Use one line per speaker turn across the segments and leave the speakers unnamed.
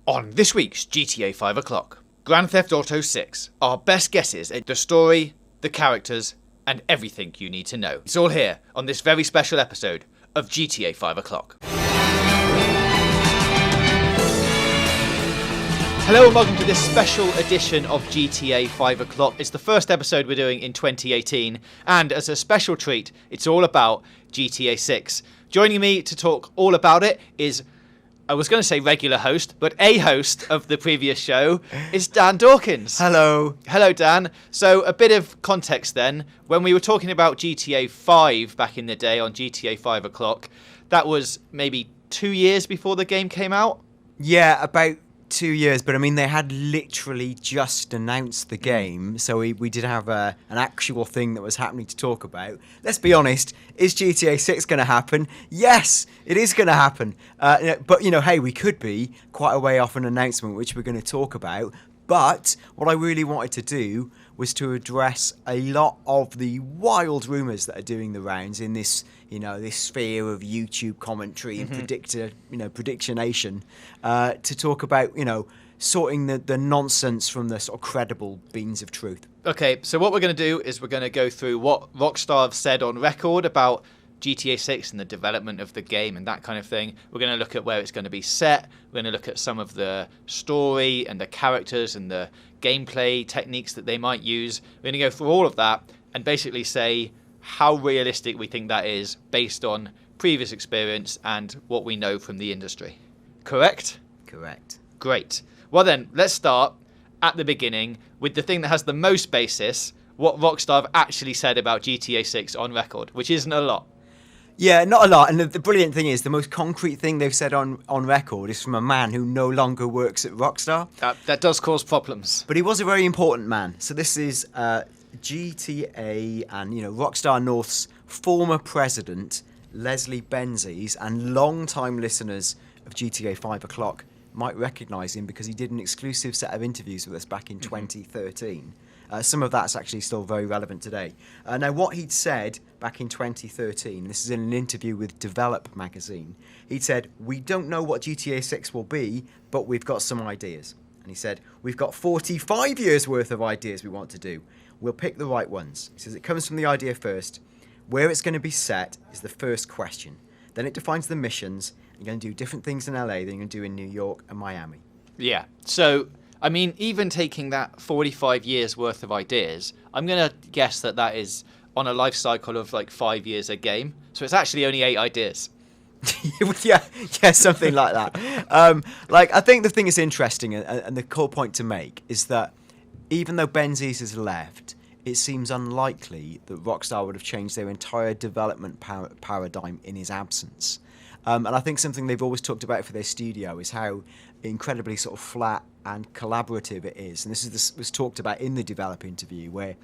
On this week's GTA 5 o'clock, Grand Theft Auto 6, our best guesses at the story, the characters, and everything you need to know. It's all here on this very special episode of GTA 5 o'clock. Hello and welcome to this special edition of GTA 5 o'clock. It's the first episode we're doing in 2018, and as a special treat, it's all about GTA 6. Joining me to talk all about it is, I was going to say regular host, but a host of the previous show is Dan Dawkins.
Hello.
Hello, Dan. So a bit of context then. When we were talking about GTA 5 back in the day on GTA 5 o'clock, that was maybe 2 years before the game came out?
Yeah, about 2 years, but I mean, they had literally just announced the game, so we did have an actual thing that was happening to talk about. Let's be honest, is GTA 6 going to happen? Yes, it is going to happen. But, hey, we could be quite a way off an announcement, which we're going to talk about. But what I really wanted to do was to address a lot of the wild rumours that are doing the rounds in this, this sphere of YouTube commentary and predictionation, to talk about, sorting the nonsense from the sort of credible beans of truth.
Okay, so what we're going to do is we're going to go through what Rockstar have said on record about GTA 6 and the development of the game and that kind of thing. We're going to look at where it's going to be set. We're going to look at some of the story and the characters and the gameplay techniques that they might use. We're going to go through all of that and basically say how realistic we think that is based on previous experience and what we know from the industry. Correct?
Correct.
Great. Well then, let's start at the beginning with the thing that has the most basis, what Rockstar have actually said about GTA 6 on record, which isn't a lot.
Yeah, not a lot. And the brilliant thing is, the most concrete thing they've said on record is from a man who no longer works at Rockstar.
That does cause problems.
But he was a very important man. So this is GTA and, Rockstar North's former president, Leslie Benzies, and long-time listeners of GTA 5 o'clock might recognise him because he did an exclusive set of interviews with us back in 2013. Some of that's actually still very relevant today. Now, what he'd said back in 2013, this is in an interview with Develop magazine, he'd said, "We don't know what GTA 6 will be, but we've got some ideas." And he said, "We've got 45 years worth of ideas we want to do. We'll pick the right ones." He says, "It comes from the idea first. Where it's going to be set is the first question. Then it defines the missions. You're going to do different things in LA than you're going to do in New York and Miami."
Yeah, so I mean, even taking that 45 years worth of ideas, I'm going to guess that is on a life cycle of like 5 years a game. So it's actually only 8 ideas.
yeah, something like that. I think the thing is interesting and the core point to make is that even though Benzies has left, it seems unlikely that Rockstar would have changed their entire development paradigm in his absence. And I think something they've always talked about for their studio is how incredibly sort of flat and collaborative it is. And this was talked about in the Develop interview, where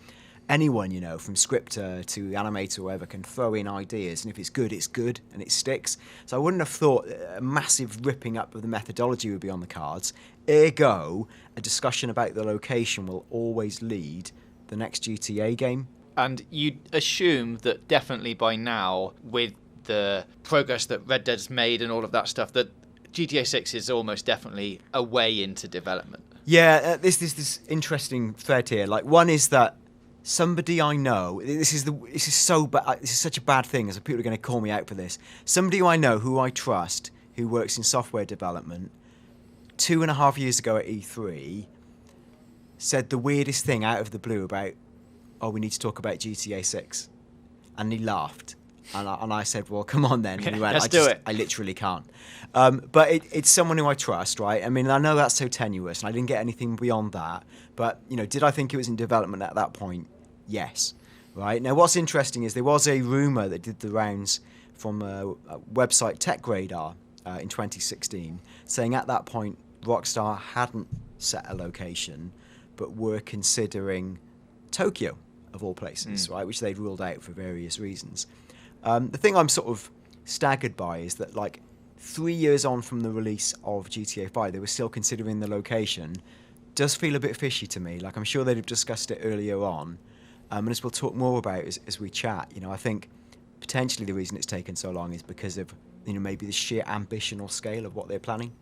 anyone, from scripter to animator or whatever, can throw in ideas. And if it's good and it sticks. So I wouldn't have thought a massive ripping up of the methodology would be on the cards. Ergo, a discussion about the location will always lead the next GTA game. And
you'd assume that definitely by now, with the progress that Red Dead's made and all of that stuff, that GTA 6 is almost definitely a way into development. Yeah, there's this interesting thread here. Like, one is that somebody I know, this is so bad, this is such a bad thing, as people are going to call me out for this. Somebody who I know, who I trust, who works in software development, 2.5 years ago at E3, said the weirdest thing out of the blue about, "Oh, we need to talk about GTA 6. And he laughed. And I said, "Well, come on then." And he went, Let's do it.
I literally can't. But it's someone who I trust, right? I mean, I know that's so tenuous, and I didn't get anything beyond that. But, did I think it was in development at that point? Yes. Right? Now, what's interesting is there was a rumour that did the rounds from a website Tech Radar in 2016, saying at that point Rockstar hadn't set a location, but were considering Tokyo, of all places, right? Which they'd ruled out for various reasons. The thing I'm sort of staggered by is that, 3 years on from the release of GTA 5, they were still considering the location. Does feel a bit fishy to me. I'm sure they'd have discussed it earlier on. And as we'll talk more about as we chat, I think potentially the reason it's taken so long is because of, maybe the sheer ambition or scale of what they're planning.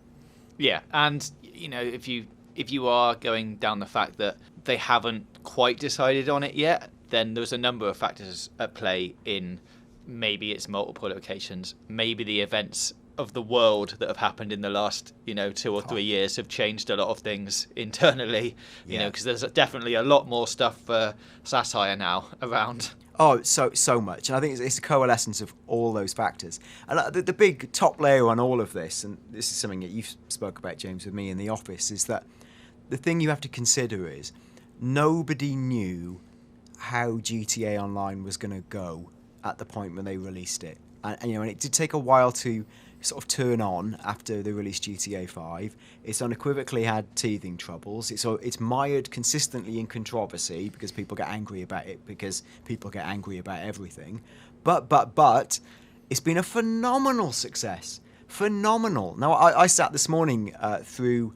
Yeah, and if you are going down the fact that they haven't quite decided on it yet, then there's a number of factors at play in maybe it's multiple locations, maybe the events of the world that have happened in the last 2 or 3 years have changed a lot of things internally, because there's definitely a lot more stuff for satire now around.
Oh, so much. And I think it's a coalescence of all those factors. And the big top layer on all of this, and this is something that you've spoke about, James, with me in the office, is that the thing you have to consider is nobody knew how GTA Online was going to go at the point when they released it. And it did take a while to sort of turn on after they released GTA 5. It's unequivocally had teething troubles. It's mired consistently in controversy because people get angry about it, because people get angry about everything. But it's been a phenomenal success. Phenomenal. Now, I sat this morning through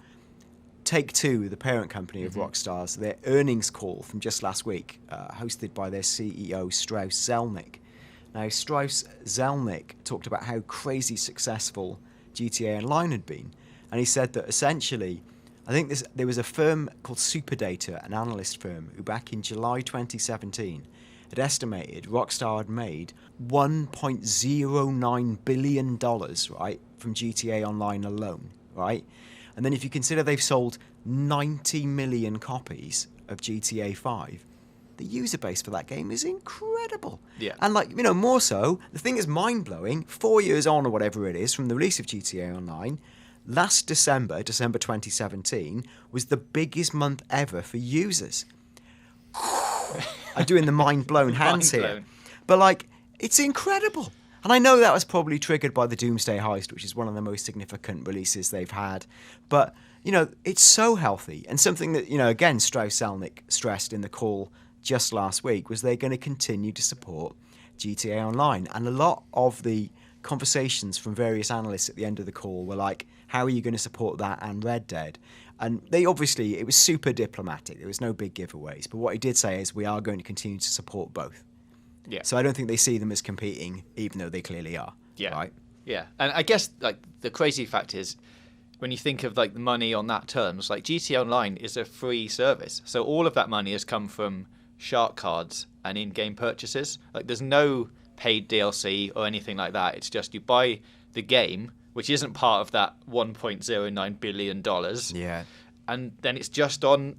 Take-Two, the parent company of Rockstar's, their earnings call from just last week, hosted by their CEO, Strauss Zelnick. Now, Strauss Zelnick talked about how crazy successful GTA Online had been. And he said that essentially, I think there was a firm called Superdata, an analyst firm, who back in July 2017 had estimated Rockstar had made $1.09 billion, right, from GTA Online alone, right? And then if you consider they've sold 90 million copies of GTA 5, the user base for that game is incredible.
Yeah.
And more so, the thing is mind-blowing, 4 years on or whatever it is from the release of GTA Online, last December 2017, was the biggest month ever for users. I'm doing the mind-blown hands here. But it's incredible. And I know that was probably triggered by the Doomsday Heist, which is one of the most significant releases they've had. But, it's so healthy. And something that, again, Strauss Zelnick stressed in the call just last week was they're going to continue to support GTA Online. And a lot of the conversations from various analysts at the end of the call were like, how are you going to support that and Red Dead? And it was super diplomatic. There was no big giveaways. But what he did say is we are going to continue to support both.
Yeah.
So I don't think they see them as competing, even though they clearly are.
Yeah.
Right?
Yeah. And I guess the crazy fact is, when you think of the money on that terms, GTA Online is a free service. So all of that money has come from shark cards and in-game purchases. There's no paid DLC or anything like that. It's just you buy the game, which isn't part of that $1.09 billion.
Yeah.
And then it's just on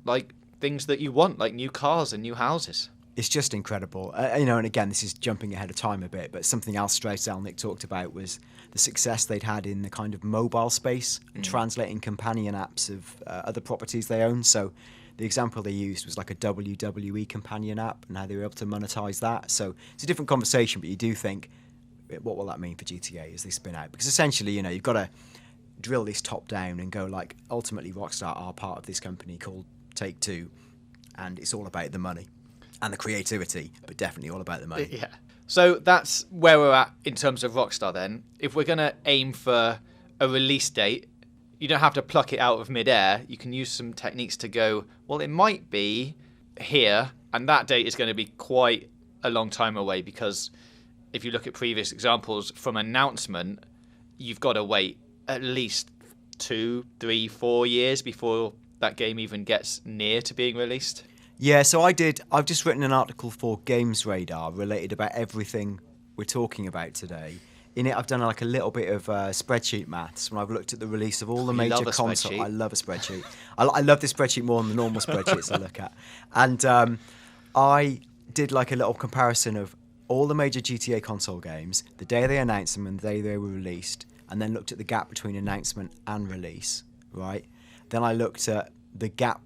things that you want, like new cars and new houses.
It's just incredible. And again, this is jumping ahead of time a bit, but something else Strauss Zelnick talked about was the success they'd had in the kind of mobile space and translating companion apps of other properties they own. So the example they used was a WWE companion app and how they were able to monetize that. So it's a different conversation, but you do think, what will that mean for GTA as they spin out? Because essentially, you've got to drill this top down and go ultimately Rockstar are part of this company called Take-Two, and it's all about the money. And the creativity, but definitely all about the money.
Yeah. So that's where we're at in terms of Rockstar then. If we're going to aim for a release date, you don't have to pluck it out of midair. You can use some techniques to go, well, it might be here, and that date is going to be quite a long time away, because if you look at previous examples from announcement, you've got to wait at least 2, 3, 4 years before that game even gets near to being released.
Yeah, so I've just written an article for Games Radar related about everything we're talking about today. In it, I've done a little bit of spreadsheet maths when I've looked at the release of all the major consoles. I love a spreadsheet. I love this spreadsheet more than the normal spreadsheets I look at. And I did a little comparison of all the major GTA console games, the day they announced them and the day they were released, and then looked at the gap between announcement and release, right? Then I looked at the gap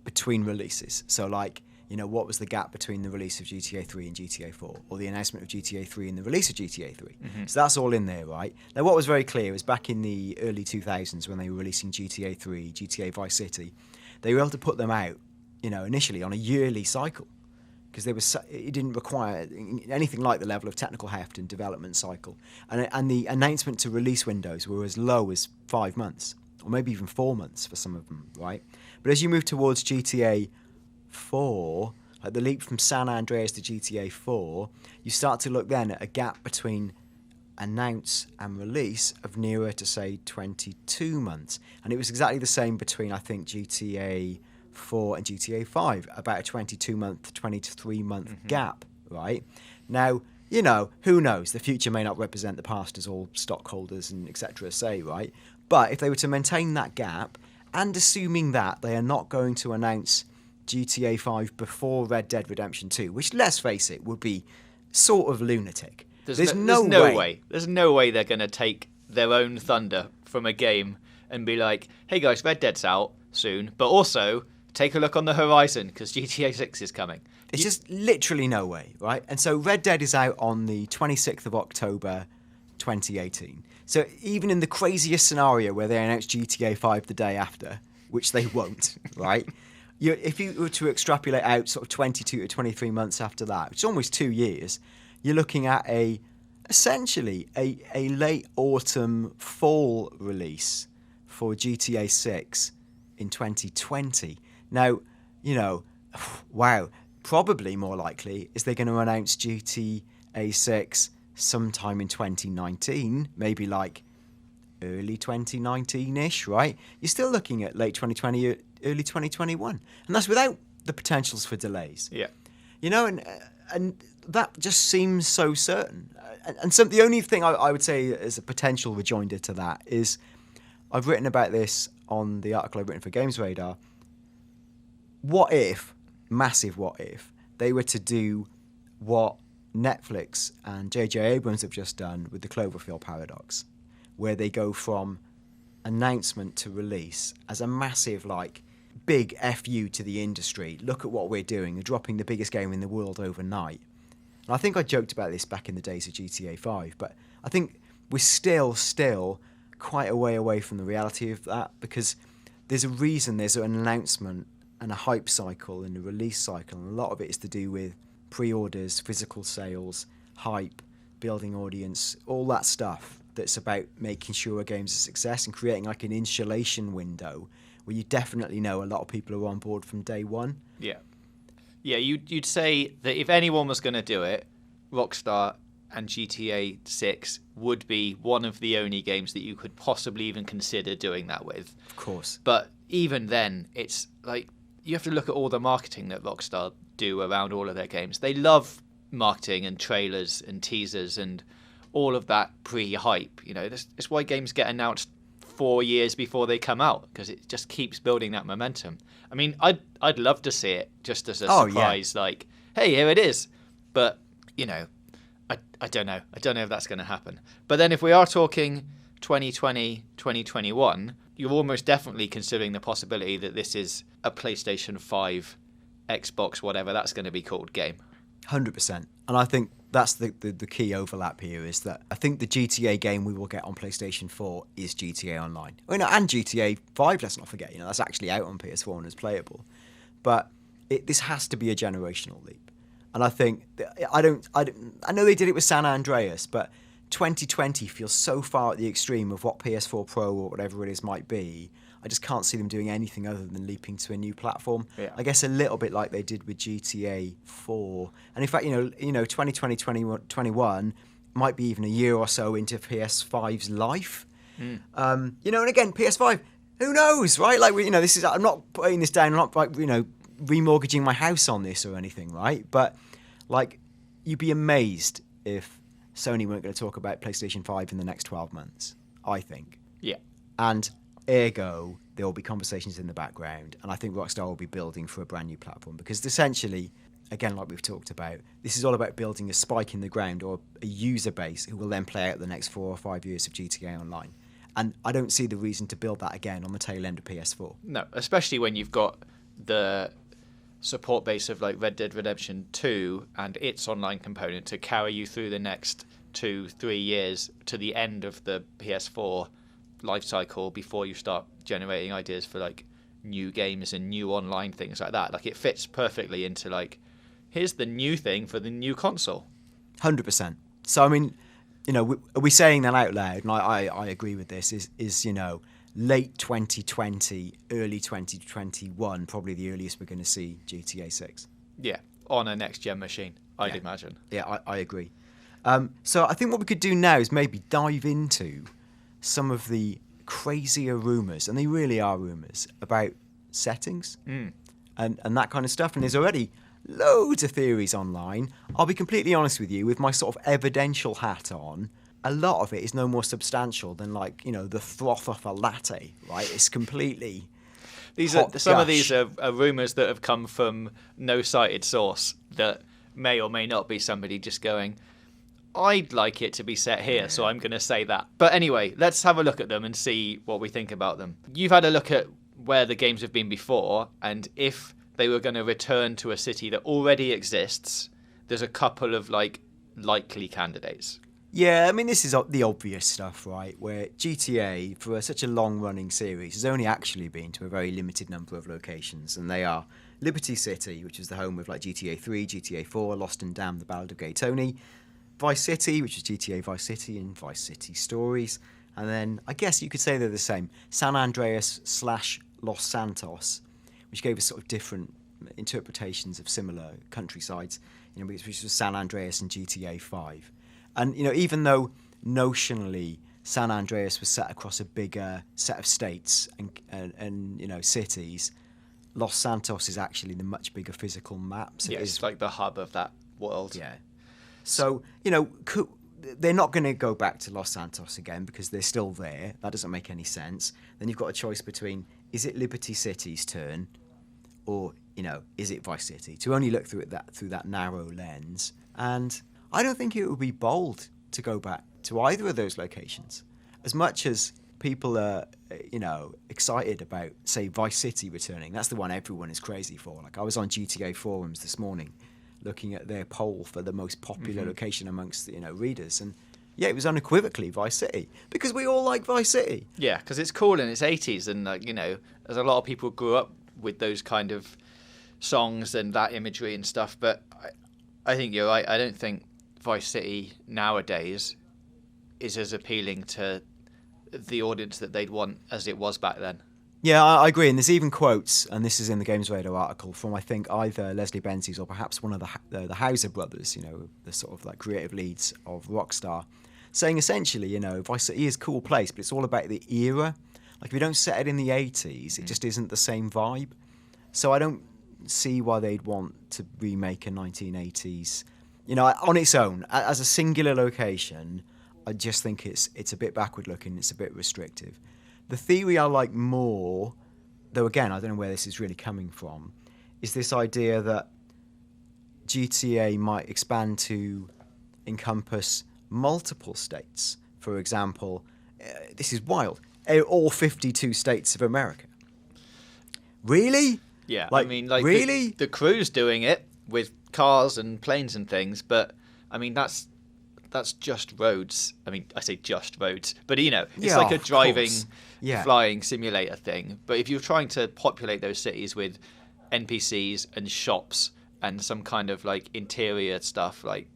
between releases. So what was the gap between the release of GTA 3 and GTA 4, or the announcement of GTA 3 and the release of GTA 3? Mm-hmm. So that's all in there, right? Now, what was very clear was back in the early 2000s when they were releasing GTA 3, GTA Vice City, they were able to put them out, initially on a yearly cycle, because it didn't require anything like the level of technical heft and development cycle. And the announcement to release windows were as low as 5 months, or maybe even 4 months for some of them, right? But as you move towards GTA 4, the leap from San Andreas to GTA 4, you start to look then at a gap between announce and release of nearer to, say, 22 months. And it was exactly the same between, I think, GTA 4 and GTA 5, about a 22-month, 23-month gap, right? Now, who knows? The future may not represent the past, as all stockholders and etc. say, right? But if they were to maintain that gap, and assuming that they are not going to announce GTA 5 before Red Dead Redemption 2, which, let's face it, would be sort of lunatic. There's no way.
There's no way they're going to take their own thunder from a game and be like, hey guys, Red Dead's out soon, but also take a look on the horizon because GTA 6 is coming.
It's just literally no way, right? And so Red Dead is out on the 26th of October 2018. So even in the craziest scenario where they announce GTA 5 the day after, which they won't, right? If you were to extrapolate out sort of 22 to 23 months after that, which is almost 2 years, you're looking at essentially a late autumn fall release for GTA 6 in 2020. Now, wow, probably more likely is they're going to announce GTA 6 sometime in 2019, maybe like early 2019-ish, right? You're still looking at late 2020, early 2021. And that's without the potentials for delays.
Yeah.
And that just seems so certain. And so the only thing I would say as a potential rejoinder to that is I've written about this on the article I've written for Games Radar. What if, massive what if, they were to do what Netflix and J.J. Abrams have just done with the Cloverfield paradox, where they go from announcement to release as a massive, big FU to the industry. Look at what we're doing. We're dropping the biggest game in the world overnight. And I think I joked about this back in the days of GTA 5, but I think we're still quite a way away from the reality of that, because there's a reason there's an announcement and a hype cycle and a release cycle, and a lot of it is to do with pre-orders, physical sales, hype, building audience, all that stuff that's about making sure a game's a success and creating an insulation window where you definitely know a lot of people are on board from day one.
Yeah. Yeah, you'd say that if anyone was going to do it, Rockstar and GTA 6 would be one of the only games that you could possibly even consider doing that with.
Of course.
But even then, it's you have to look at all the marketing that Rockstar do around all of their games. They love marketing and trailers and teasers and all of that pre-hype. That's why games get announced 4 years before they come out, because it just keeps building that momentum. I mean, I'd love to see it just as a surprise, hey, here it is. But I don't know. I don't know if that's going to happen. But then if we are talking 2020, 2021, you're almost definitely considering the possibility that this is a PlayStation 5, Xbox, whatever that's going to be called, game.
100%. And I think that's the key overlap here, is that I think the GTA game we will get on PlayStation 4 is GTA Online. And GTA 5, let's not forget, that's actually out on PS4 and is playable. But this has to be a generational leap. And I think, I know they did it with San Andreas, but 2020 feels so far at the extreme of what PS4 Pro or whatever it is might be. I just can't see them doing anything other than leaping to a new platform.
Yeah.
I guess a little bit like they did with GTA 4. And in fact, 2020, 2021 might be even a year or so into PS5's life. And again, PS5, who knows, right? I'm not putting this down, I'm not remortgaging my house on this or anything, right? But you'd be amazed if Sony weren't going to talk about PlayStation 5 in the next 12 months, I think.
Yeah.
And ergo, there will be conversations in the background, and I think Rockstar will be building for a brand new platform, because essentially, again, like we've talked about, this is all about building a spike in the ground or a user base who will then play out the next 4 or 5 years of GTA Online. And I don't see the reason to build that again on the tail end of PS4.
No, especially when you've got the support base of Red Dead Redemption 2 and its online component to carry you through the next 2-3 years to the end of the PS4 life cycle before you start generating ideas for new games and new online things like that. It fits perfectly into here's the new thing for the new console.
100%. So I mean, are we saying that out loud? And I agree with this. Is late 2020, early 2021, probably the earliest we're going to see GTA 6.
Yeah, on a next gen machine, I'd imagine.
Yeah, I agree. So I think what we could do now is maybe dive into some of the crazier rumours, and they really are rumours, about settings and that kind of stuff. And there's already loads of theories online. I'll be completely honest with you, with my sort of evidential hat on, a lot of it is no more substantial than, like, you know, the froth off a latte, right? It's completely...
Some of these are rumours that have come from no cited source that may or may not be somebody just going, I'd like it to be set here, so I'm going to say that. But anyway, let's have a look at them and see what we think about them. You've had a look at where the games have been before, and if they were going to return to a city that already exists, there's a couple of likely candidates.
Yeah, I mean, this is the obvious stuff, right? Where GTA, for such a long-running series, has only actually been to a very limited number of locations, and they are Liberty City, which is the home of like GTA 3, GTA 4, Lost and Damned, The Ballad of Gay Tony, Vice City, which is GTA Vice City and Vice City Stories, and then I guess you could say they're the same, San Andreas / Los Santos, which gave us sort of different interpretations of similar countrysides, you know, which was San Andreas and GTA 5. And, you know, even though notionally San Andreas was set across a bigger set of states and you know, cities, Los Santos is actually the much bigger physical map. So
it's like the hub of that world.
Yeah. So, you know, they're not going to go back to Los Santos again because they're still there. That doesn't make any sense. Then you've got a choice between, is it Liberty City's turn or, you know, is it Vice City? To only look through that narrow lens. And I don't think it would be bold to go back to either of those locations. As much as people are, you know, excited about, say, Vice City returning, that's the one everyone is crazy for. Like, I was on GTA forums this morning looking at their poll for the most popular location amongst, you know, readers, and yeah, it was unequivocally Vice City, because we all like Vice City.
Yeah, because it's cool in its 80s, and, you know, there's a lot of people grew up with those kind of songs and that imagery and stuff, but I think you're right. I don't think Vice City nowadays is as appealing to the audience that they'd want as it was back then.
Yeah, I agree. And there's even quotes, and this is in the Games Radar article, from I think either Leslie Benzies or perhaps one of the Hauser brothers, you know, the sort of like creative leads of Rockstar, saying essentially, you know, Vice City is a cool place, but it's all about the era. Like, if you don't set it in the 80s, it just isn't the same vibe. So I don't see why they'd want to remake a 1980s, you know, on its own, as a singular location. I just think it's a bit backward looking, it's a bit restrictive. The theory I like more, though again, I don't know where this is really coming from, is this idea that GTA might expand to encompass multiple states. For example, this is wild, all 52 states of America. Really?
Yeah,
like,
I mean, like,
really?
The crew's doing it with cars and planes and things, but I mean, that's just roads. I mean, I say just roads, but you know, it's like a driving, flying simulator thing. But if you're trying to populate those cities with NPCs and shops and some kind of like interior stuff, like,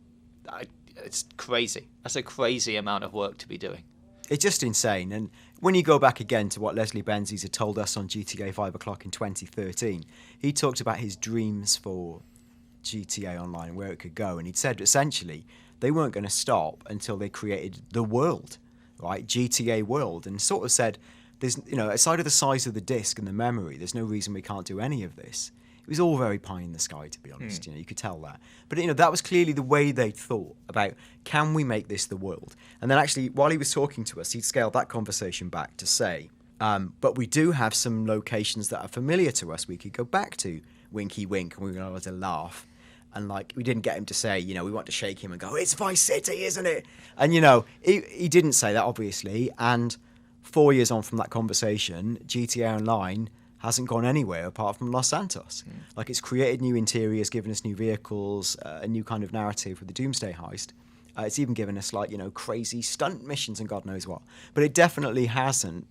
it's crazy. That's a crazy amount of work to be doing.
It's just insane. And when you go back again to what Leslie Benzies had told us on GTA 5 O'Clock in 2013, he talked about his dreams for GTA Online and where it could go. And he'd said essentially they weren't going to stop until they created the world, right? GTA World, and sort of said, there's, you know, aside of the size of the disc and the memory, there's no reason we can't do any of this. It was all very pie in the sky, to be honest. You know, you could tell that. But, you know, that was clearly the way they'd thought about, can we make this the world? And then actually, while he was talking to us, he'd scaled that conversation back to say, but we do have some locations that are familiar to us we could go back to. Winky wink, and we were going to laugh. And, like, we didn't get him to say, you know, we want to shake him and go, it's Vice City, isn't it? And, you know, he didn't say that, obviously. And 4 years on from that conversation, GTA Online hasn't gone anywhere apart from Los Santos. Like, it's created new interiors, given us new vehicles, a new kind of narrative with the Doomsday heist. It's even given us, like, you know, crazy stunt missions and God knows what. But it definitely hasn't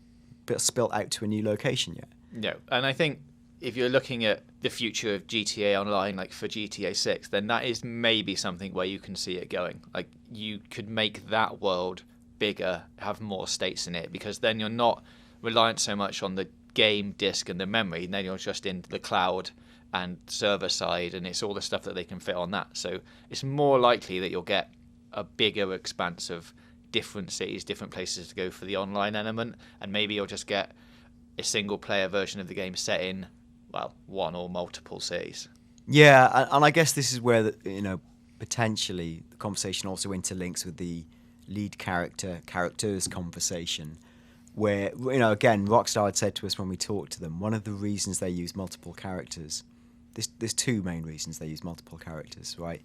spilt out to a new location yet.
No, and I think if you're looking at the future of GTA Online, like for GTA 6, then that is maybe something where you can see it going. Like, you could make that world bigger, have more states in it, because then you're not reliant so much on the game disk and the memory, and then you're just in the cloud and server side, and it's all the stuff that they can fit on that. So it's more likely that you'll get a bigger expanse of different cities, different places to go for the online element, and maybe you'll just get a single player version of the game set in, well, one or multiple cities.
Yeah, and I guess this is where potentially the conversation also interlinks with the lead characters conversation, where again, Rockstar had said to us when we talked to them, one of the reasons they use multiple characters, there's two main reasons they use multiple characters, right?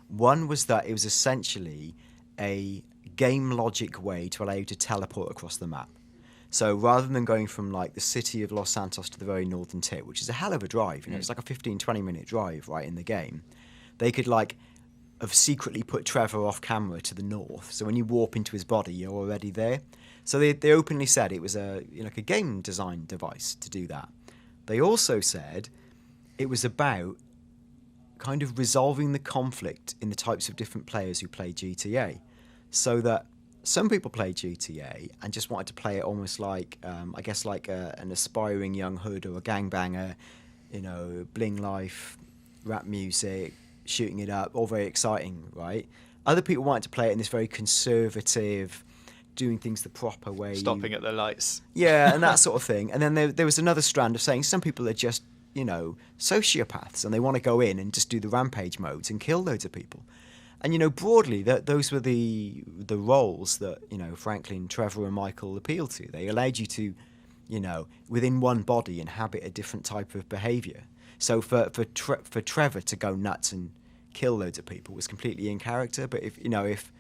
One was that it was essentially a game logic way to allow you to teleport across the map. So rather than going from like the city of Los Santos to the very northern tip, which is a hell of a drive, it's like a 15-20 minute drive right in the game, they could like have secretly put Trevor off camera to the north, so when you warp into his body you're already there. So they openly said it was a game design device to do that. They also said it was about kind of resolving the conflict in the types of different players who play GTA, so that some people play GTA and just wanted to play it almost like, I guess, like an aspiring young hood or a gangbanger, bling life, rap music, shooting it up, all very exciting, right? Other people wanted to play it in this very conservative, doing things the proper way.
Stopping at the lights.
Yeah, and that sort of thing. And then there was another strand of saying some people are just, sociopaths and they want to go in and just do the rampage modes and kill loads of people. And, broadly, those were the roles that, Franklin, Trevor and Michael appealed to. They allowed you to, within one body inhabit a different type of behaviour. So for Trevor to go nuts and kill loads of people was completely in character. But if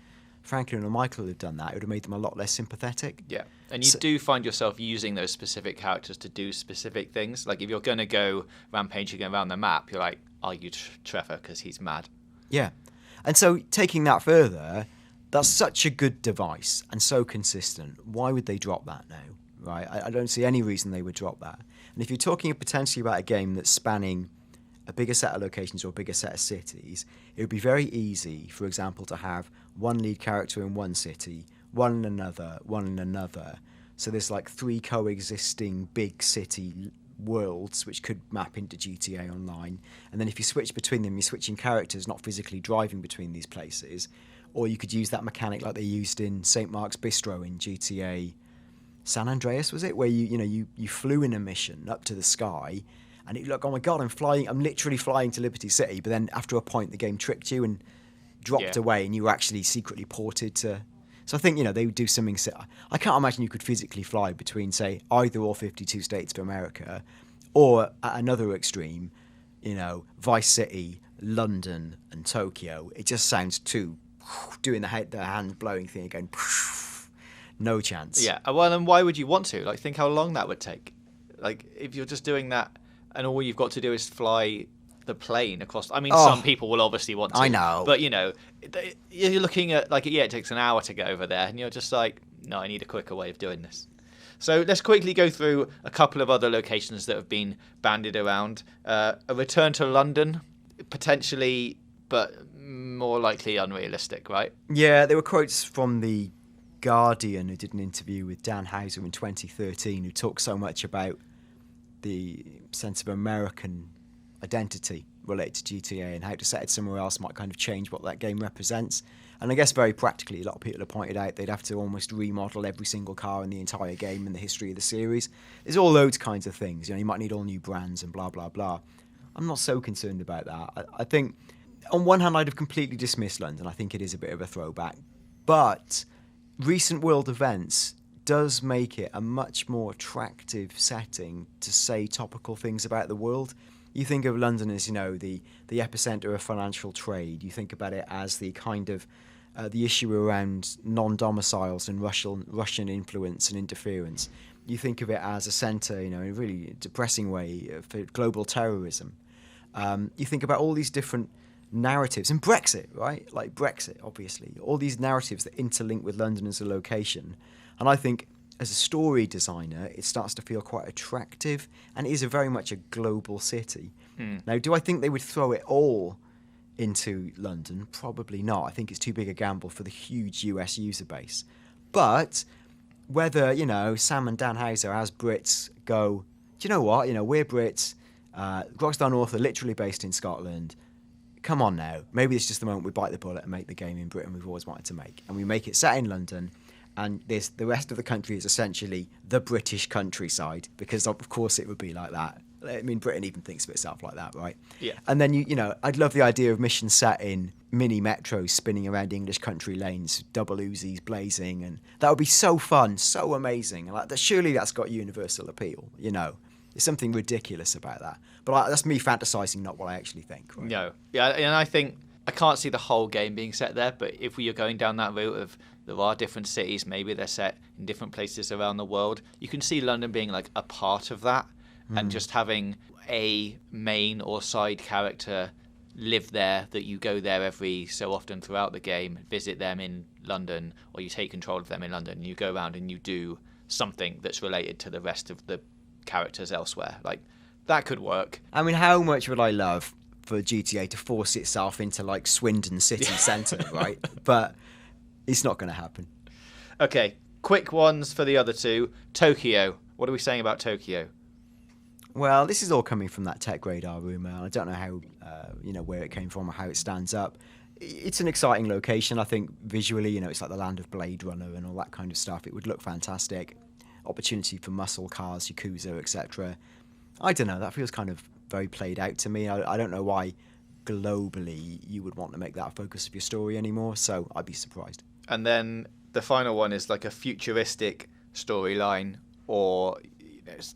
Franklin or Michael had done that, it would have made them a lot less sympathetic.
Yeah, and you do find yourself using those specific characters to do specific things. Like if you're going to go rampaging around the map, you're like, are you Trevor because he's mad?
Yeah. And so taking that further, that's such a good device and so consistent. Why would they drop that now, right? I don't see any reason they would drop that. And if you're talking potentially about a game that's spanning a bigger set of locations or a bigger set of cities, it would be very easy, for example, to have one lead character in one city, one in another, one in another. So there's like 3 coexisting big city worlds which could map into GTA Online, and then if you switch between them, you're switching characters, not physically driving between these places. Or you could use that mechanic like they used in St. Mark's Bistro in GTA San Andreas, was it, where you flew in a mission up to the sky and it looked, oh my god, I'm literally flying to Liberty City, but then after a point the game tricked you and dropped away and you were actually secretly ported to. So I think, they would do something. I can't imagine you could physically fly between, say, either or 52 states of America, or at another extreme, Vice City, London, and Tokyo. It just sounds too, doing the hand blowing thing again. No chance.
Yeah. Well, then why would you want to? Like, think how long that would take. Like, if you're just doing that, and all you've got to do is fly the plane across. I mean, some people will obviously want to.
I know.
But, you're looking at, like, it takes an hour to get over there, and you're just like, no, I need a quicker way of doing this. So let's quickly go through a couple of other locations that have been bandied around. A return to London, potentially, but more likely unrealistic, right?
Yeah, there were quotes from The Guardian, who did an interview with Dan Houser in 2013, who talked so much about the sense of American identity related to GTA and how to set it somewhere else might kind of change what that game represents. And I guess very practically, a lot of people have pointed out they'd have to almost remodel every single car in the entire game in the history of the series. There's all those kinds of things. You might need all new brands and blah, blah, blah. I'm not so concerned about that. I think, on one hand, I'd have completely dismissed London. I think it is a bit of a throwback. But recent world events does make it a much more attractive setting to say topical things about the world. You think of London as, the epicenter of financial trade. You think about it as the kind of the issue around non-domiciles and Russian influence and interference. You think of it as a center, in a really depressing way for global terrorism. You think about all these different narratives, and Brexit, right? Like Brexit, obviously. All these narratives that interlink with London as a location. And I think as a story designer, it starts to feel quite attractive, and it is very much a global city. Now, do I think they would throw it all into London? Probably not. I think it's too big a gamble for the huge US user base. But whether, Sam and Dan Houser as Brits go, do you know what? We're Brits. Rockstar North are literally based in Scotland. come on now. Maybe it's just the moment we bite the bullet and make the game in Britain we've always wanted to make. And we make it set in London, and the rest of the country is essentially the British countryside, because of course it would be like that. I mean, Britain even thinks of itself like that, right?
Yeah.
And then, you know, I'd love the idea of missions set in mini metros spinning around English country lanes, double Uzis blazing, and that would be so fun, so amazing. Like, surely that's got universal appeal, you know. There's something ridiculous about that. But that's me fantasizing, not what I actually think. Right?
No. Yeah, and I think I can't see the whole game being set there, but if we are going down that route of there are different cities, maybe they're set in different places around the world, you can see London being like a part of that, and just having a main or side character live there, that you go there every so often throughout the game, visit them in London, or you take control of them in London, and you go around and you do something that's related to the rest of the characters elsewhere. Like, that could work.
I mean, how much would I love for GTA to force itself into like Swindon city centre, right? But it's not going to happen.
Okay, quick ones for the other two. Tokyo. What are we saying about Tokyo?
Well, this is all coming from that Tech Radar rumour. I don't know how, where it came from or how it stands up. It's an exciting location. I think visually, you know, it's like the land of Blade Runner and all that kind of stuff. It would look fantastic. Opportunity for muscle cars, Yakuza, etc. I don't know. That feels kind of very played out to me. I don't know why globally you would want to make that a focus of your story anymore. So I'd be surprised.
And then the final one is like a futuristic storyline, or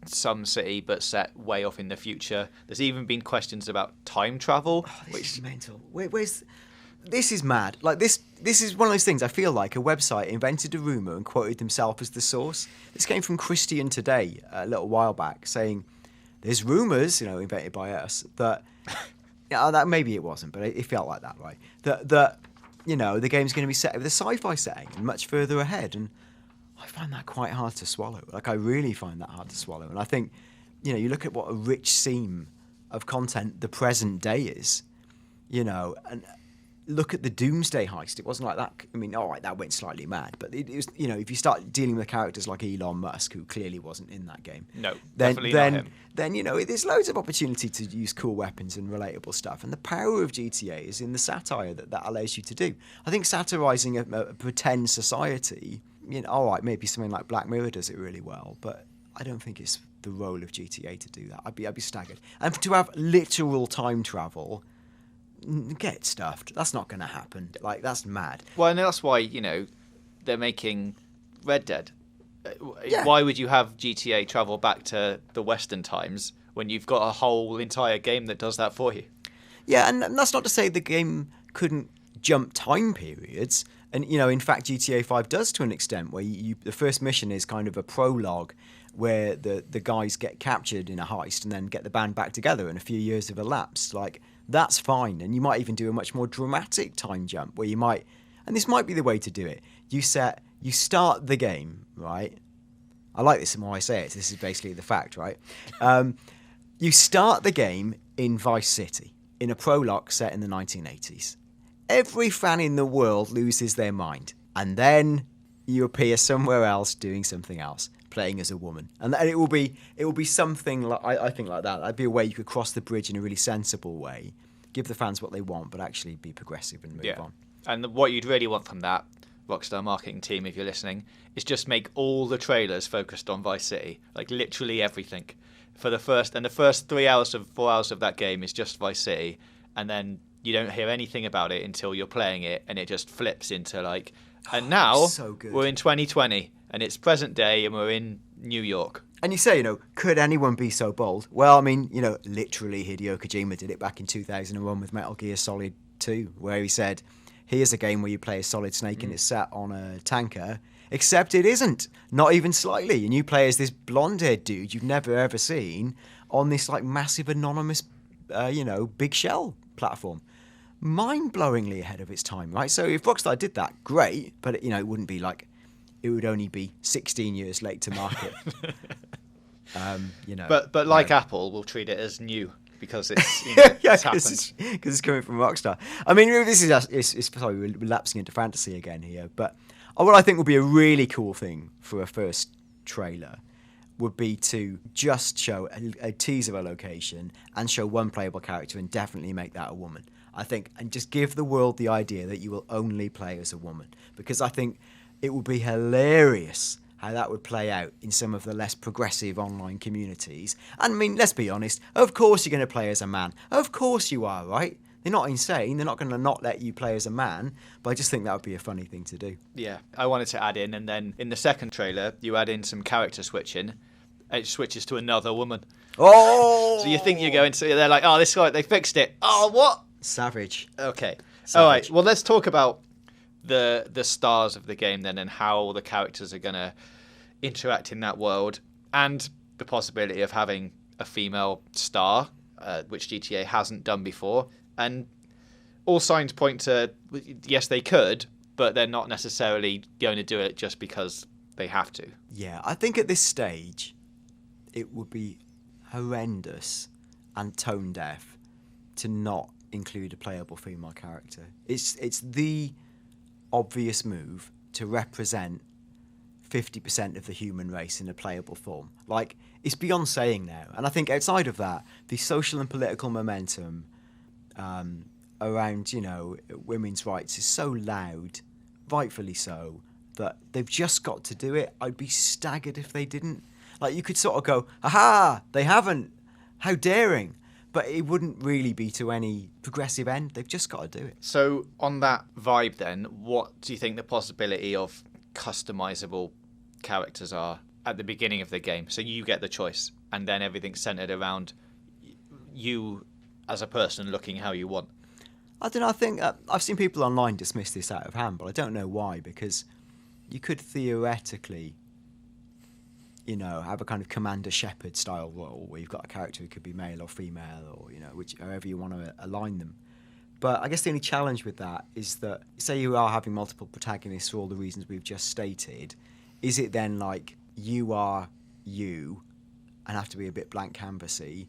some city but set way off in the future. There's even been questions about time travel.
This is mental. This is mad. Like this is one of those things. I feel like a website invented a rumor and quoted themselves as the source. This came from Christian Today a little while back, saying there's rumors, invented by us, that that maybe it wasn't, but it felt like that, right? That the game's going to be set with a sci-fi setting and much further ahead, and I find that quite hard to swallow. Like, I really find that hard to swallow. And I think, you look at what a rich seam of content the present day is, and look at the Doomsday heist. It wasn't like that. I mean, all right, that went slightly mad. But it was, if you start dealing with characters like Elon Musk, who clearly wasn't in that game.
No, definitely not him.
Then, there's loads of opportunity to use cool weapons and relatable stuff. And the power of GTA is in the satire that allows you to do. I think satirizing a pretend society, all right, maybe something like Black Mirror does it really well, but I don't think it's the role of GTA to do that. I'd be staggered. And to have literal time travel, get stuffed. That's not going to happen. Like, that's mad.
Well, and that's why, they're making Red Dead.
Yeah.
Why would you have GTA travel back to the Western times when you've got a whole entire game that does that for you?
Yeah, and that's not to say the game couldn't jump time periods. And, in fact, GTA 5 does to an extent, where the first mission is kind of a prologue where the guys get captured in a heist and then get the band back together and a few years have elapsed. Like, that's fine. And you might even do a much more dramatic time jump where you might, and this might be the way to do it, you start the game, right? I like this the more I say it. This is basically the fact, right? You start the game in Vice City, in a prologue set in the 1980s. Every fan in the world loses their mind. And then you appear somewhere else doing something else, playing as a woman. And it will be something like, I think, like that. That'd be a way you could cross the bridge in a really sensible way, give the fans what they want, but actually be progressive and move on.
And what you'd really want from that, Rockstar marketing team, if you're listening, is just make all the trailers focused on Vice City. Like, literally everything. For the first 4 hours of that game is just Vice City, and then you don't hear anything about it until you're playing it, and it just flips into like, and now
so good.
We're in 2020, and it's present day, and we're in New York.
And you say, could anyone be so bold? Well, I mean, literally Hideo Kojima did it back in 2001 with Metal Gear Solid 2, where he said, here's a game where you play a Solid Snake and it's set on a tanker, except it isn't, not even slightly. And you play as this blonde-haired dude you've never ever seen on this like massive anonymous, big shell platform. Mind-blowingly ahead of its time, right? So if Rockstar did that, great, but it wouldn't be like, it would only be 16 years late to market.
But like Apple, we'll treat it as new because it's it's happened.
Because it's coming from Rockstar. I mean, this is sorry, we're lapsing into fantasy again here, but what I think would be a really cool thing for a first trailer would be to just show a teaser of a location and show one playable character and definitely make that a woman. I think, and just give the world the idea that you will only play as a woman, because I think it would be hilarious how that would play out in some of the less progressive online communities. And I mean, let's be honest, of course you're going to play as a man. Of course you are, right? They're not insane. They're not going to not let you play as a man. But I just think that would be a funny thing to do.
Yeah, I wanted to add in, and then in the second trailer, you add in some character switching. It switches to another woman.
Oh!
So you think you're going to... They're like, oh, this guy, they fixed it. Oh, what?
Savage.
Okay.
Savage.
All right, well, let's talk about the stars of the game then, and how the characters are going to interact in that world, and the possibility of having a female star, which GTA hasn't done before. And all signs point to, yes, they could, but they're not necessarily going to do it just because they have to.
Yeah, I think at this stage, it would be horrendous and tone deaf to not include a playable female character. It's the obvious move to represent 50% of the human race in a playable form. Like, it's beyond saying now. And I think outside of that, the social and political momentum around, women's rights is so loud, rightfully so, that they've just got to do it. I'd be staggered if they didn't. Like, you could sort of go, aha, they haven't. How daring. But it wouldn't really be to any progressive end. They've just got to do it.
So on that vibe then, what do you think the possibility of customizable characters are at the beginning of the game? So you get the choice, and then everything's centered around you as a person looking how you want.
I don't know, I think I've seen people online dismiss this out of hand, but I don't know why, because you could theoretically, have a kind of Commander Shepard style role where you've got a character who could be male or female, or, however you want to align them. But I guess the only challenge with that is that, say you are having multiple protagonists for all the reasons we've just stated, is it then like you are you and have to be a bit blank canvassy,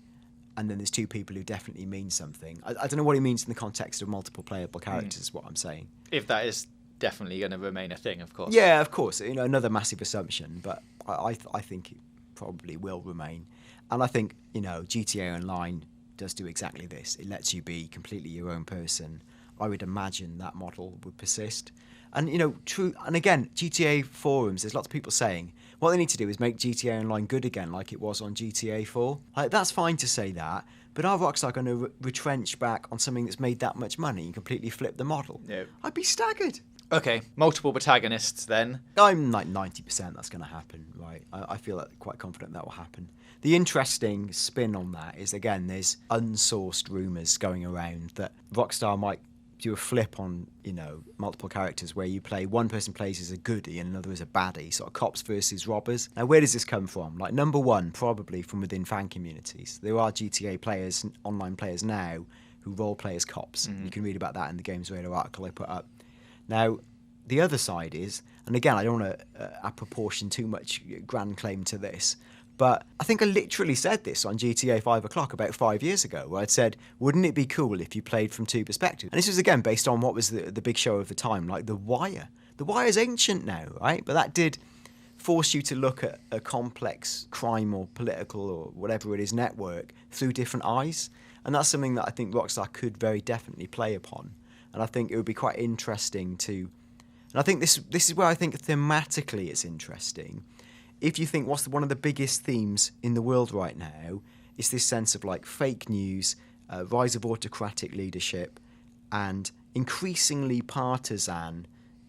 and then there's two people who definitely mean something? I don't know what he means in the context of multiple playable characters, is what I'm saying.
If that is definitely going to remain a thing, of course.
Yeah, of course. Another massive assumption, but I think it probably will remain. And I think, GTA Online does do exactly this. It lets you be completely your own person. I would imagine that model would persist. And, true. And again, GTA forums, there's lots of people saying what they need to do is make GTA Online good again, like it was on GTA 4. Like, that's fine to say that, but are Rockstar going to retrench back on something that's made that much money and completely flip the model?
No.
I'd be staggered.
Okay, multiple protagonists then.
I'm like 90% that's going to happen, right? I feel quite confident that will happen. The interesting spin on that is, again, there's unsourced rumours going around that Rockstar might do a flip on, multiple characters where one person plays as a goodie and another as a baddie, sort of cops versus robbers. Now, where does this come from? Like, number one, probably from within fan communities. There are GTA players, online players now, who role play as cops. Mm-hmm. You can read about that in the Games Radar article I put up. Now, the other side is, and again, I don't want to apportion too much grand claim to this, but I think I literally said this on GTA 5 o'clock about 5 years ago, where I'd said, wouldn't it be cool if you played from two perspectives? And this was, again, based on what was the big show of the time, like The Wire. The Wire's ancient now, right? But that did force you to look at a complex crime or political or whatever it is network through different eyes. And that's something that I think Rockstar could very definitely play upon. And I think it would be quite interesting to... And I think this is where I think thematically it's interesting. If you think what's one of the biggest themes in the world right now, is this sense of like fake news, rise of autocratic leadership, and increasingly partisan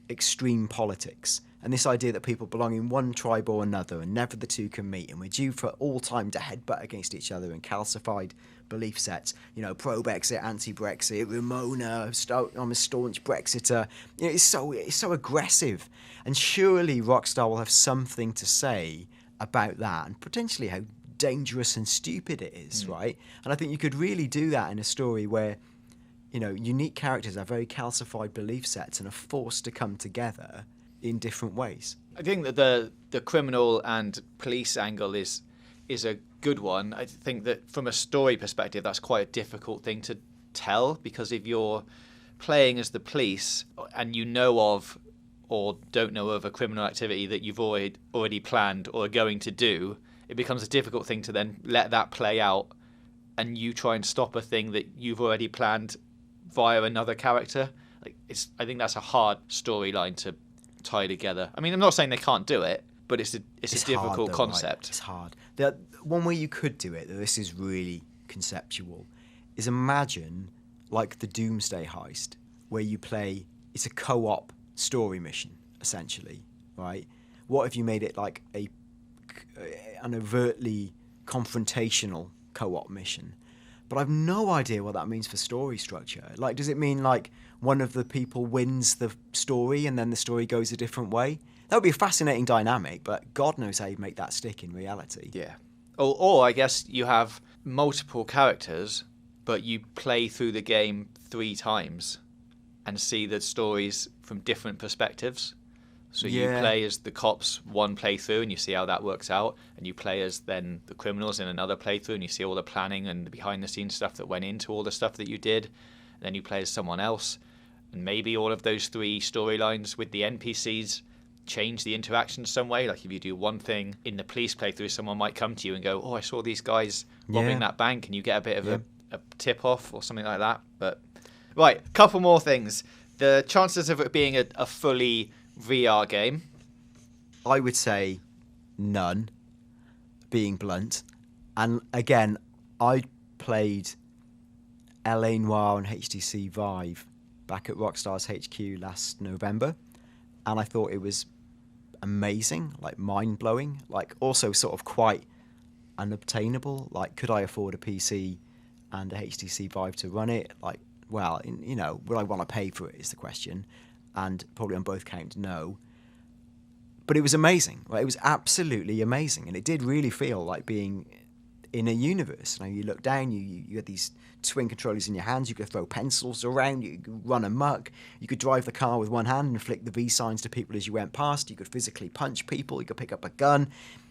extreme politics. And this idea that people belong in one tribe or another and never the two can meet, and we're due for all time to headbutt against each other and calcified belief sets, pro-Brexit, anti-Brexit, Ramona, I'm a staunch Brexiter. It's so aggressive. And surely Rockstar will have something to say about that, and potentially how dangerous and stupid it is, right? And I think you could really do that in a story where, unique characters have very calcified belief sets and are forced to come together in different ways.
I think that the criminal and police angle is a good one. I think that from a story perspective, that's quite a difficult thing to tell, because if you're playing as the police and you know of or don't know of a criminal activity that you've already planned or are going to do, it becomes a difficult thing to then let that play out and you try and stop a thing that you've already planned via another character. Like I think that's a hard storyline to tie together. I mean, I'm not saying they can't do it, but it's a difficult
hard, though,
concept.
Right? It's hard. The one way you could do it, though, this is really conceptual, is imagine like the Doomsday Heist, where you play. It's a co-op story mission, essentially, right? What if you made it like an overtly confrontational co-op mission? But I've no idea what that means for story structure. Like, does it mean like one of the people wins the story and then the story goes a different way? That would be a fascinating dynamic, but God knows how you make that stick in reality.
Yeah. Or I guess you have multiple characters, but you play through the game 3 times and see the stories from different perspectives. So you play as the cops one playthrough and you see how that works out, and you play as then the criminals in another playthrough and you see all the planning and the behind the scenes stuff that went into all the stuff that you did. And then you play as someone else, and maybe all of those 3 storylines with the NPCs change the interaction some way. Like if you do one thing in the police playthrough, someone might come to you and go, "Oh, I saw these guys robbing that bank," and you get a bit of a tip off or something like that. But right, couple more things. The chances of it being a fully VR game,
I would say none, being blunt. And again, I played LA Noire and HTC Vive back at Rockstar's HQ last November, and I thought it was amazing, like mind-blowing, like also sort of quite unobtainable. Like, could I afford a PC and a HTC Vive to run it? Like, well, you know, would I want to pay for it is the question. And probably on both counts, no. But it was amazing. Right? It was absolutely amazing. And it did really feel like being in a universe. You know, you look down, you had these twin controllers in your hands, you could throw pencils around, you could run amok, you could drive the car with one hand and flick the V signs to people as you went past, you could physically punch people, you could pick up a gun.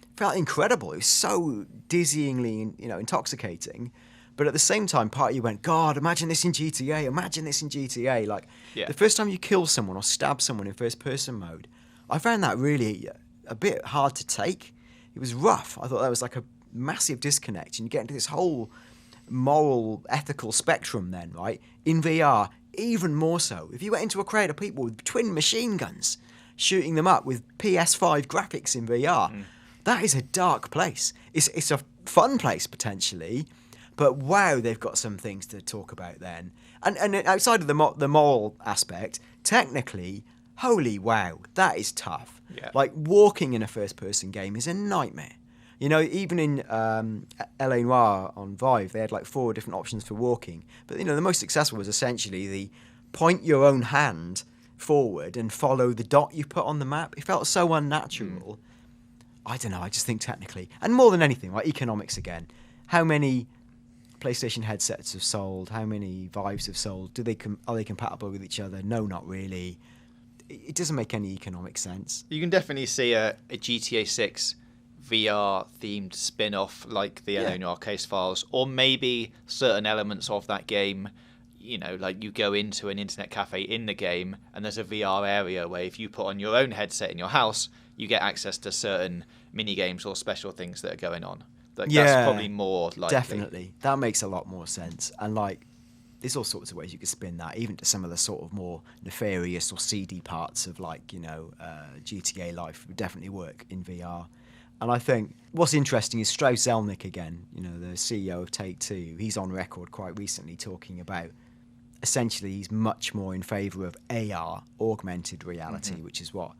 It felt incredible. It was so dizzyingly, you know, intoxicating. But at the same time, part of you went, God, imagine this in GTA, imagine this in GTA. Like, the first time you kill someone or stab someone in first-person mode, I found that really a bit hard to take. It was rough. I thought that was like a massive disconnect. And you get into this whole moral, ethical spectrum then, right? In VR, even more so. If you went into a crowd of people with twin machine guns, shooting them up with PS5 graphics in VR, that is a dark place. It's a fun place, potentially. But wow, they've got some things to talk about then. And outside of the moral aspect, technically, holy wow, that is tough.
Yeah.
Like, walking in a first-person game is a nightmare. You know, even in LA Noire on Vive, they had like 4 different options for walking. But, you know, the most successful was essentially the point your own hand forward and follow the dot you put on the map. It felt so unnatural. I don't know, I just think technically. And more than anything, like economics again. How many PlayStation headsets have sold? How many Vives have sold? Are they compatible with each other? No, not really. It doesn't make any economic sense.
You can definitely see a GTA 6 VR themed spin-off like the LA Noire case files, or maybe certain elements of that game. You know, like you go into an internet cafe in the game and there's a VR area where if you put on your own headset in your house, you get access to certain mini games or special things that are going on. Like, that's probably more likely.
Definitely. That makes a lot more sense. And like, there's all sorts of ways you could spin that, even to some of the sort of more nefarious or seedy parts of, like, you know, GTA life would definitely work in VR. And I think what's interesting is Strauss Zelnick again, you know, the CEO of Take-Two. He's on record quite recently talking about essentially he's much more in favour of AR, augmented reality, which is what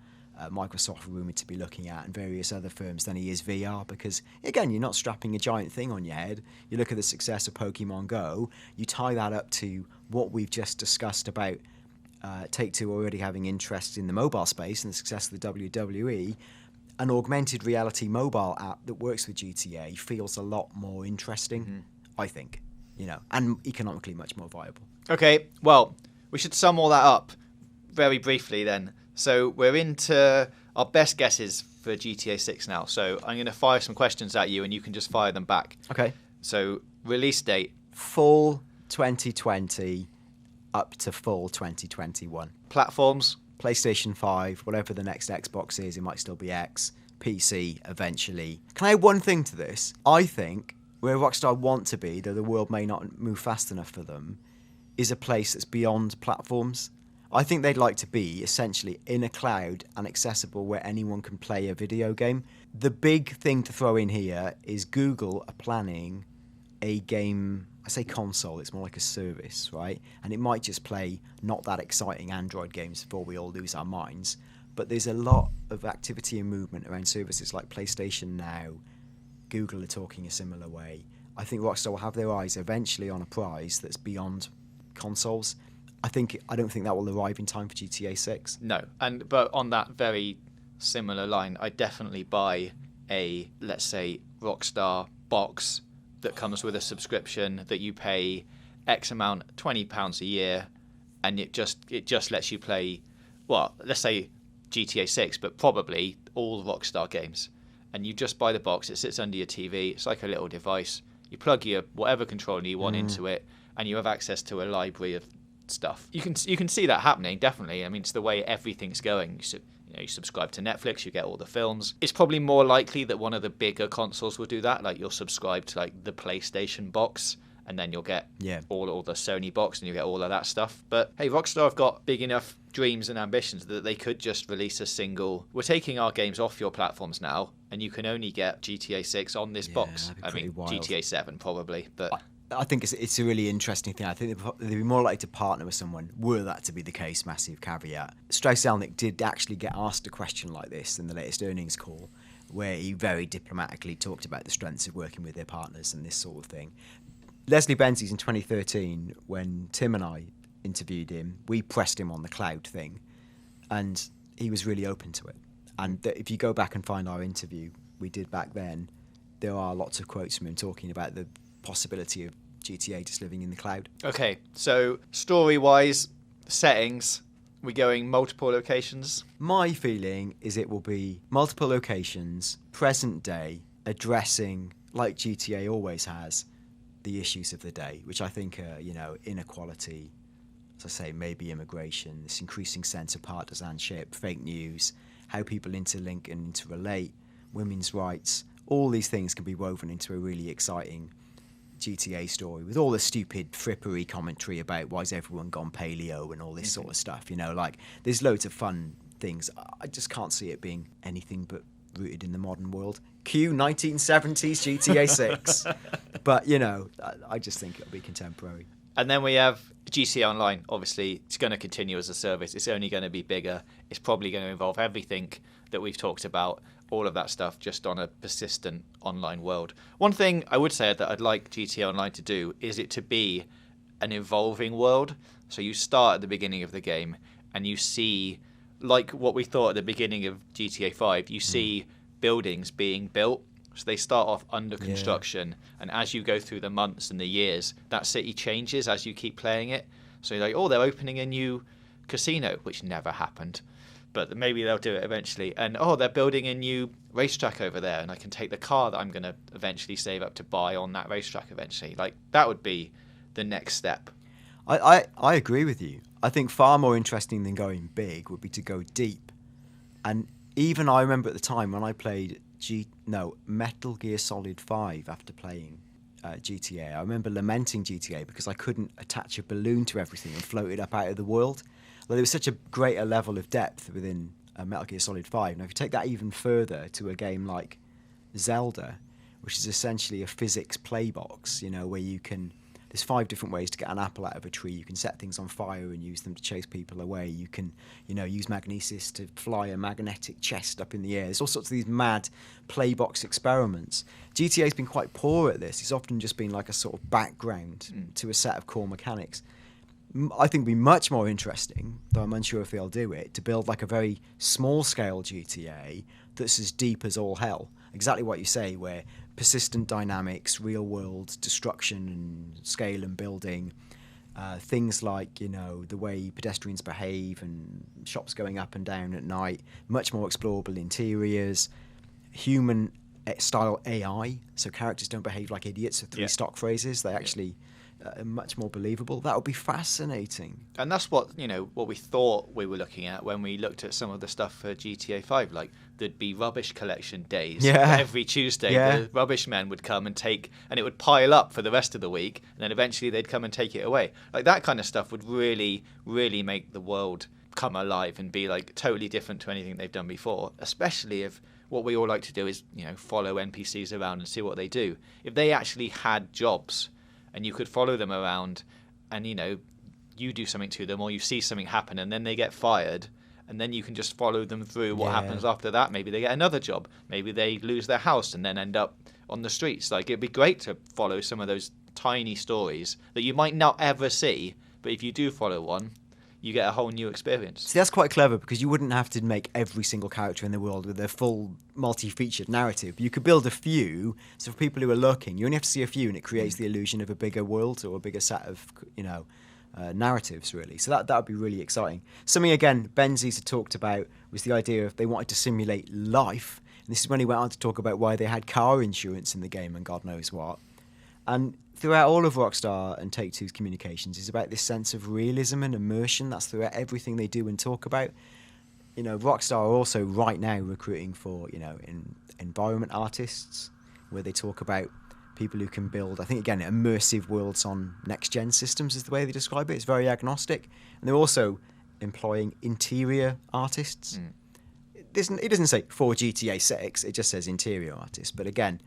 Microsoft are rumoured to be looking at, and various other firms, than he is VR, because again, you're not strapping a giant thing on your head. You look at the success of Pokemon Go, you tie that up to what we've just discussed about Take-Two already having interest in the mobile space and the success of the WWE. An augmented reality mobile app that works with GTA feels a lot more interesting, I think, you know, and economically much more viable.
Okay, well, we should sum all that up very briefly then. So we're into our best guesses for GTA 6 now. So I'm going to fire some questions at you and you can just fire them back.
Okay.
So release date.
Fall 2020 up to fall 2021.
Platforms.
PlayStation 5, whatever the next Xbox is, it might still be X. PC eventually. Can I add one thing to this? I think where Rockstar want to be, though the world may not move fast enough for them, is a place that's beyond platforms. I think they'd like to be essentially in a cloud and accessible where anyone can play a video game. The big thing to throw in here is Google are planning a game, I say console, it's more like a service, right? And it might just play not that exciting Android games before we all lose our minds. But there's a lot of activity and movement around services like PlayStation Now. Google are talking a similar way. I think Rockstar will have their eyes eventually on a prize that's beyond consoles. I don't think that will arrive in time for GTA 6.
No, but on that very similar line, I definitely buy a, let's say, Rockstar box that comes with a subscription that you pay X amount, £20 a year, and it just lets you play, well, let's say GTA 6, but probably all Rockstar games. And you just buy the box, it sits under your TV, it's like a little device. You plug your whatever controller you want into it, and you have access to a library of stuff. You can see that happening, definitely. I mean, it's the way everything's going. You subscribe to Netflix, you get all the films. It's probably more likely that one of the bigger consoles will do that. Like, you'll subscribe to like the PlayStation box, and then you'll get all the Sony box, and you get all of that stuff. But hey, Rockstar have got big enough dreams and ambitions that they could just release a single, we're taking our games off your platforms now, and you can only get GTA 6 on this box. I mean, wild. GTA 7 probably, but
I think it's a really interesting thing. I think they'd be more likely to partner with someone were that to be the case. Massive caveat. Strauss-Zelnick did actually get asked a question like this in the latest earnings call, where he very diplomatically talked about the strengths of working with their partners and this sort of thing. Leslie Benzies in 2013, when Tim and I interviewed him, we pressed him on the cloud thing, and he was really open to it. And if you go back and find our interview we did back then, there are lots of quotes from him talking about the possibility of GTA just living in the cloud. Okay,
so story-wise, settings, we going multiple locations?
My feeling is it will be multiple locations, present day, addressing, like GTA always has, the issues of the day, which I think are, inequality, as I say, maybe immigration, this increasing sense of partisanship, fake news, how people interlink and interrelate, women's rights. All these things can be woven into a really exciting GTA story with all the stupid frippery commentary about why's everyone gone paleo and all this sort of stuff. There's loads of fun things. I just can't see it being anything but rooted in the modern world. Cue 1970s GTA 6. But, I just think it'll be contemporary.
And then we have GTA Online. Obviously, it's going to continue as a service. It's only going to be bigger. It's probably going to involve everything that we've talked about, all of that stuff, just on a persistent online world. One thing I would say that I'd like GTA Online to do is it to be an evolving world. So you start at the beginning of the game and you see, like what we thought at the beginning of GTA 5, you see buildings being built. So they start off under construction, and as you go through the months and the years, that city changes as you keep playing it. So you're like, oh, they're opening a new casino, which never happened, but maybe they'll do it eventually. And oh, they're building a new racetrack over there, and I can take the car that I'm going to eventually save up to buy on that racetrack eventually. Like, that would be the next step.
I agree with you. I think far more interesting than going big would be to go deep. And even I remember at the time when I played Metal Gear Solid 5 after playing GTA. I remember lamenting GTA because I couldn't attach a balloon to everything and float it up out of the world. Like, there was such a greater level of depth within Metal Gear Solid 5. Now, if you take that even further to a game like Zelda, which is essentially a physics playbox, where you can... There's 5 different ways to get an apple out of a tree. You can set things on fire and use them to chase people away. You can, use magnesis to fly a magnetic chest up in the air. There's all sorts of these mad playbox experiments. GTA's been quite poor at this. It's often just been like a sort of background to a set of core mechanics. I think it'd be much more interesting, though I'm unsure if they'll do it, to build like a very small-scale GTA that's as deep as all hell. Exactly what you say, where persistent dynamics, real-world destruction and scale and building, things like, the way pedestrians behave and shops going up and down at night, much more explorable interiors, human-style AI, so characters don't behave like idiots, are 3 stock phrases. They actually... much more believable. That would be fascinating.
And that's what we thought we were looking at when we looked at some of the stuff for GTA 5. Like, there'd be rubbish collection days.
Yeah.
Every Tuesday,
Yeah.
the rubbish men would come and take, and it would pile up for the rest of the week, and then eventually they'd come and take it away. Like, that kind of stuff would really, really make the world come alive and be like totally different to anything they've done before. Especially if what we all like to do is, follow NPCs around and see what they do. If they actually had jobs, and you could follow them around, and you do something to them, or you see something happen, and then they get fired, and then you can just follow them through what happens after that. Maybe they get another job, maybe they lose their house and then end up on the streets. Like, it'd be great to follow some of those tiny stories that you might not ever see, but if you do follow one, you get a whole new experience.
See, that's quite clever, because you wouldn't have to make every single character in the world with their full multi-featured narrative. You could build a few, so for people who are looking, you only have to see a few, and it creates the illusion of a bigger world or a bigger set of, narratives, really. So that would be really exciting. Something, again, Benzies had talked about was the idea of they wanted to simulate life. And this is when he went on to talk about why they had car insurance in the game and God knows what. And throughout all of Rockstar and Take-Two's communications is about this sense of realism and immersion. That's throughout everything they do and talk about. Rockstar are also right now recruiting for, environment artists, where they talk about people who can build, I think, again, immersive worlds on next-gen systems is the way they describe it. It's very agnostic. And they're also employing interior artists. It doesn't say for GTA 6, it just says interior artists. But again,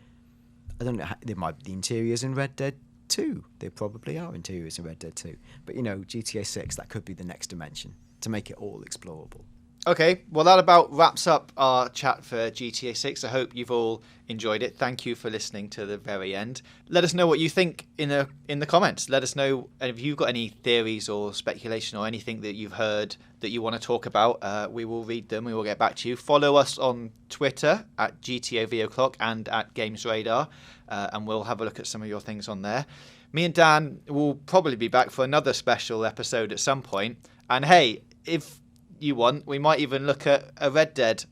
I don't know, there might be interiors in Red Dead 2. There probably are interiors in Red Dead 2. But, GTA 6, that could be the next dimension to make it all explorable. Okay, well, that about wraps up our chat for GTA 6. I hope you've all enjoyed it. Thank you for listening to the very end. Let us know what you think in the comments. Let us know if you've got any theories or speculation or anything that you've heard that you want to talk about. We will read them. We will get back to you. Follow us on Twitter at GTAVI O'Clock and at Games Radar, and we'll have a look at some of your things on there. Me and Dan will probably be back for another special episode at some point. And hey, if you want, we might even look at a Red Dead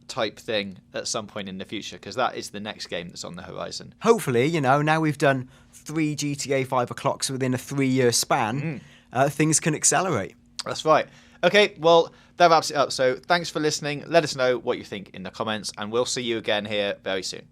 type thing at some point in the future, because that is the next game that's on the horizon. Hopefully, now we've done 3 GTA 5 o'clocks within a 3-year span, things can accelerate. That's right. Okay, well, that wraps it up. So thanks for listening. Let us know what you think in the comments, and we'll see you again here very soon.